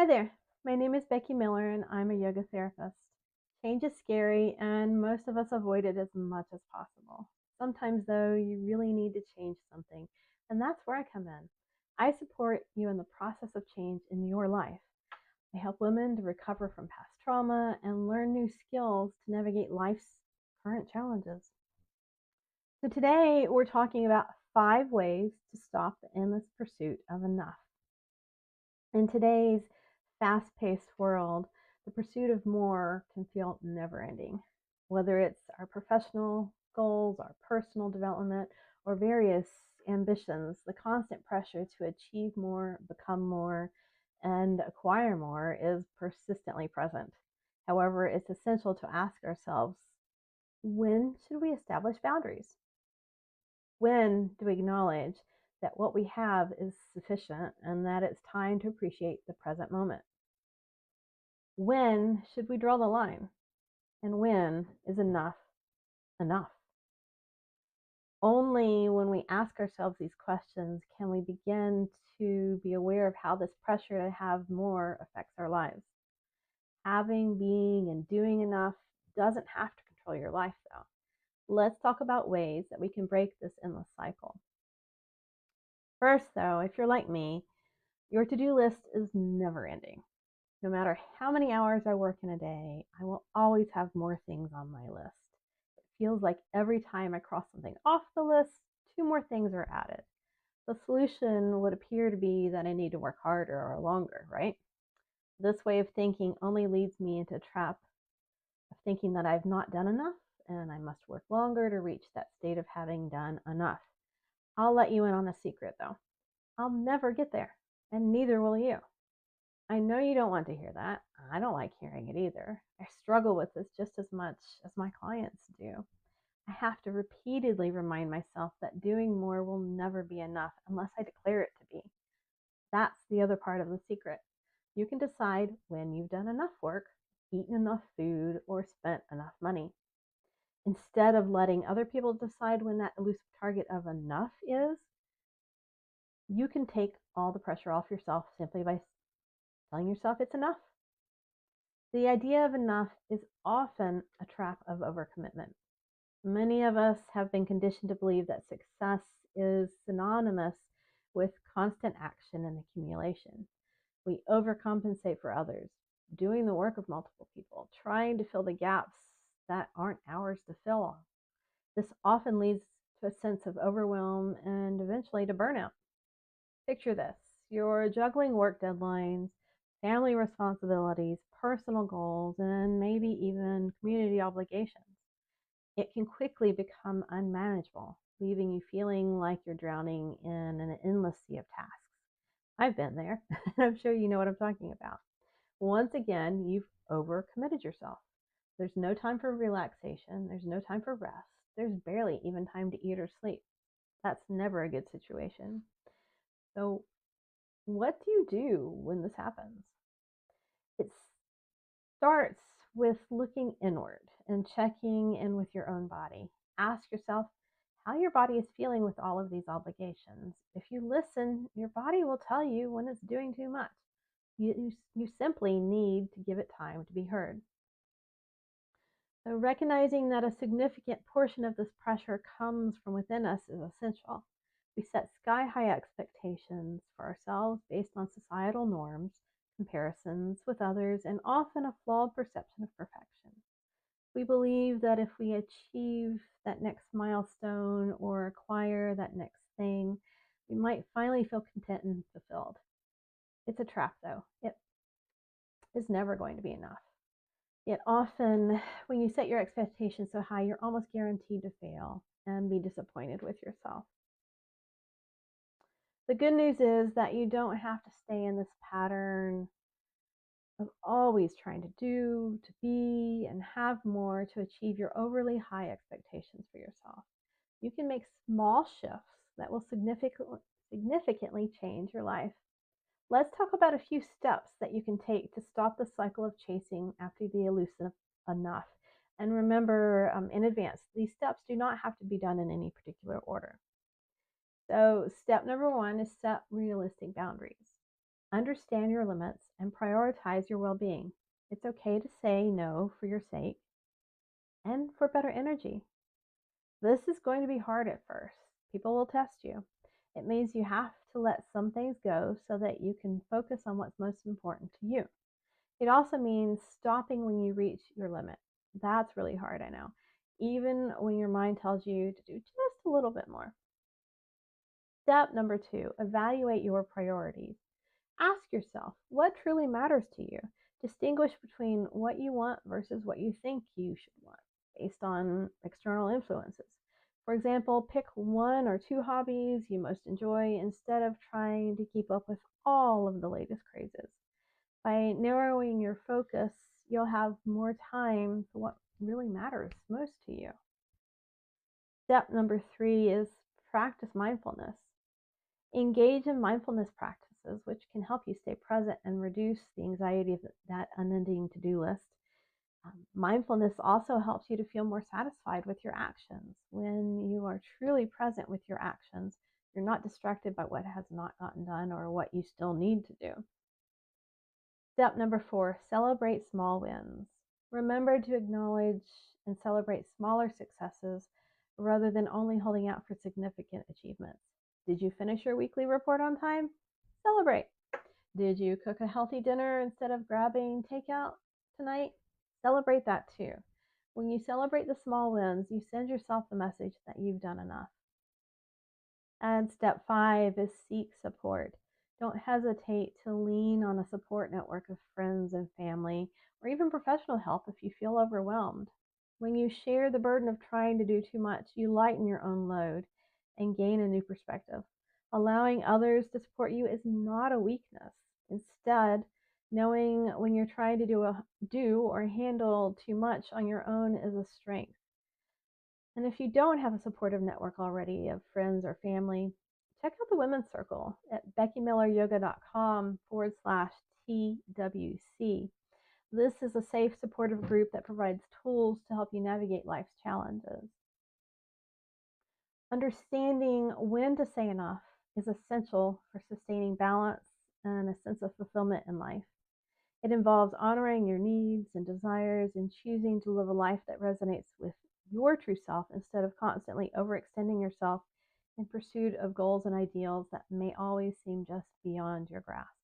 Hi there. My name is Becky Miller and I'm a yoga therapist. Change is scary and most of us avoid it as much as possible. Sometimes, though, you really need to change something, and that's where I come in. I support you in the process of change in your life. I help women to recover from past trauma and learn new skills to navigate life's current challenges. So, today we're talking about 5 ways to stop the endless pursuit of enough. In today's fast paced world, the pursuit of more can feel never ending. Whether it's our professional goals, our personal development, or various ambitions, the constant pressure to achieve more, become more, and acquire more is persistently present. However, it's essential to ask ourselves, when should we establish boundaries? When do we acknowledge that what we have is sufficient and that it's time to appreciate the present moment? When should we draw the line? And when is enough enough? Only when we ask ourselves these questions can we begin to be aware of how this pressure to have more affects our lives. Having, being, and doing enough doesn't have to control your life, though. Let's talk about ways that we can break this endless cycle. First, though, if you're like me, your to-do list is never ending. No matter how many hours I work in a day, I will always have more things on my list. It feels like every time I cross something off the list, 2 more things are added. The solution would appear to be that I need to work harder or longer, right? This way of thinking only leads me into a trap of thinking that I've not done enough and I must work longer to reach that state of having done enough. I'll let you in on a secret, though. I'll never get there, and neither will you. I know you don't want to hear that. I don't like hearing it either. I struggle with this just as much as my clients do. I have to repeatedly remind myself that doing more will never be enough unless I declare it to be. That's the other part of the secret. You can decide when you've done enough work, eaten enough food, or spent enough money. Instead of letting other people decide when that elusive target of enough is, you can take all the pressure off yourself simply by telling yourself it's enough. The idea of enough is often a trap of overcommitment. Many of us have been conditioned to believe that success is synonymous with constant action and accumulation. We overcompensate for others, doing the work of multiple people, trying to fill the gaps that aren't ours to fill. This often leads to a sense of overwhelm and eventually to burnout. Picture this: you're juggling work deadlines, family responsibilities, personal goals, and maybe even community obligations. It can quickly become unmanageable, leaving you feeling like you're drowning in an endless sea of tasks. I've been there, and I'm sure you know what I'm talking about. Once again, you've overcommitted yourself. There's no time for relaxation, there's no time for rest, there's barely even time to eat or sleep. That's never a good situation. So, what do you do when this happens? It starts with looking inward and checking in with your own body. Ask yourself how your body is feeling with all of these obligations. If you listen, your body will tell you when it's doing too much. You simply need to give it time to be heard. So, recognizing that a significant portion of this pressure comes from within us is essential. We set sky high expectations for ourselves based on societal norms, comparisons with others, and often a flawed perception of perfection. We believe that if we achieve that next milestone or acquire that next thing, we might finally feel content and fulfilled. It's a trap, though. It is never going to be enough. Yet often, when you set your expectations so high, you're almost guaranteed to fail and be disappointed with yourself. The good news is that you don't have to stay in this pattern of always trying to do, to be, and have more to achieve your overly high expectations for yourself. You can make small shifts that will significantly change your life. Let's talk about a few steps that you can take to stop the cycle of chasing after the elusive enough. And remember, in advance, these steps do not have to be done in any particular order. So, step number 1 is set realistic boundaries. Understand your limits and prioritize your well being. It's okay to say no for your sake and for better energy. This is going to be hard at first. People will test you. It means you have to let some things go so that you can focus on what's most important to you. It also means stopping when you reach your limit. That's really hard, I know, even when your mind tells you to do just a little bit more. Step number 2, evaluate your priorities. Ask yourself what truly matters to you. Distinguish between what you want versus what you think you should want based on external influences. For example, pick one or two hobbies you most enjoy instead of trying to keep up with all of the latest crazes. By narrowing your focus, you'll have more time for what really matters most to you. Step number 3 is practice mindfulness. Engage in mindfulness practices, which can help you stay present and reduce the anxiety of that unending to do list. Mindfulness also helps you to feel more satisfied with your actions. When you are truly present with your actions, you're not distracted by what has not gotten done or what you still need to do. Step number 4, celebrate small wins. Remember to acknowledge and celebrate smaller successes rather than only holding out for significant achievements. Did you finish your weekly report on time? Celebrate. Did you cook a healthy dinner instead of grabbing takeout tonight? Celebrate that too. When you celebrate the small wins, you send yourself the message that you've done enough. And step 5 is seek support. Don't hesitate to lean on a support network of friends and family, or even professional help if you feel overwhelmed. When you share the burden of trying to do too much, you lighten your own load and gain a new perspective. Allowing others to support you is not a weakness. Instead, knowing when you're trying to do or handle too much on your own is a strength. And if you don't have a supportive network already of friends or family, check out the Women's Circle at beckymilleryoga.com/TWC. This is a safe, supportive group that provides tools to help you navigate life's challenges. Understanding when to say enough is essential for sustaining balance and a sense of fulfillment in life. It involves honoring your needs and desires and choosing to live a life that resonates with your true self instead of constantly overextending yourself in pursuit of goals and ideals that may always seem just beyond your grasp.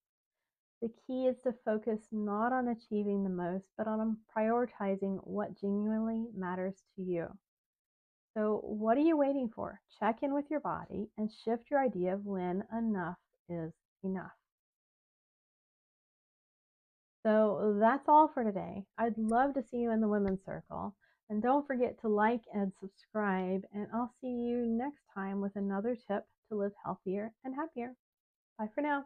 The key is to focus not on achieving the most, but on prioritizing what genuinely matters to you. So, what are you waiting for? Check in with your body and shift your idea of when enough is enough. So that's all for today. I'd love to see you in the Women's Circle. And don't forget to like and subscribe. And I'll see you next time with another tip to live healthier and happier. Bye for now.